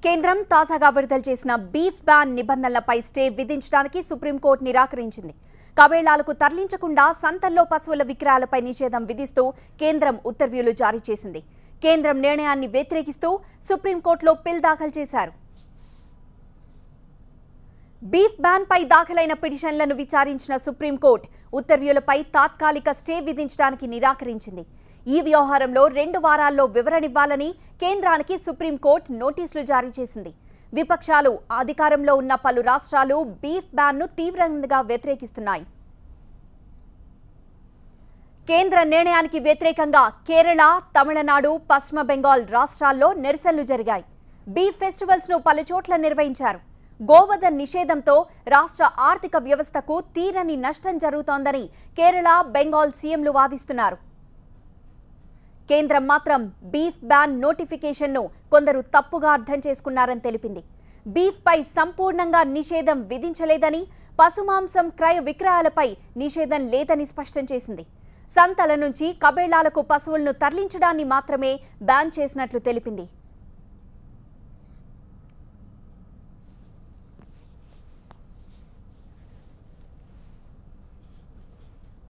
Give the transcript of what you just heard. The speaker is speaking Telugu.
కేంద్రం తాజాగా విడుదల చేసిన బీఫ్ బ్యాన్ నిబంధనలపై స్టే విధించడానికి సుప్రీంకోర్టు నిరాకరించింది. కబేళాలకు తరలించకుండా సంతల్లో పశువుల విక్రయాలపై నిషేధం విధిస్తూ కేంద్రం ఉత్తర్వులు జారీ చేసింది. కేంద్రం నిర్ణయాన్ని వ్యతిరేకిస్తూ సుప్రీంకోర్టులో పిల్ దాఖలు చేశారు. బీఫ్ బ్యాన్ పై దాఖలైన పిటిషన్లను విచారించిన సుప్రీంకోర్టు ఉత్తర్వులపై తాత్కాలిక స్టే విధించడానికి నిరాకరించింది. ఈ వ్యవహారంలో 2 వారాల్లో వివరణివ్వాలని కేంద్రానికి సుప్రీంకోర్టు నోటీసులు జారీ చేసింది. విపక్షాలు అధికారంలో ఉన్న పలు రాష్ట్రాలు బీఫ్ బ్యాన్ను తీవ్రంగా వ్యతిరేకిస్తున్నాయి. కేంద్ర నిర్ణయానికి వ్యతిరేకంగా కేరళ, తమిళనాడు, పశ్చిమ బెంగాల్ రాష్ట్రాల్లో నిరసనలు జరిగాయి. బీఫ్ ఫెస్టివల్స్ ను పలుచోట్ల నిర్వహించారు. గోవధ నిషేధంతో రాష్ట్ర ఆర్థిక వ్యవస్థకు తీరని నష్టం జరుగుతోందని కేరళ, బెంగాల్ సీఎంలు వాదిస్తున్నారు. కేంద్రం మాత్రం బీఫ్ బ్యాన్ నోటిఫికేషన్ను కొందరు తప్పుగా అర్థం చేసుకున్నారని తెలిపింది. బీఫ్ పై సంపూర్ణంగా నిషేధం విధించలేదని, పశుమాంసం క్రయ విక్రయాలపై నిషేధం లేదని స్పష్టం చేసింది. సంతల నుంచి కబేళాలకు పశువులను తరలించడాన్ని మాత్రమే బ్యాన్ చేసినట్లు తెలిపింది.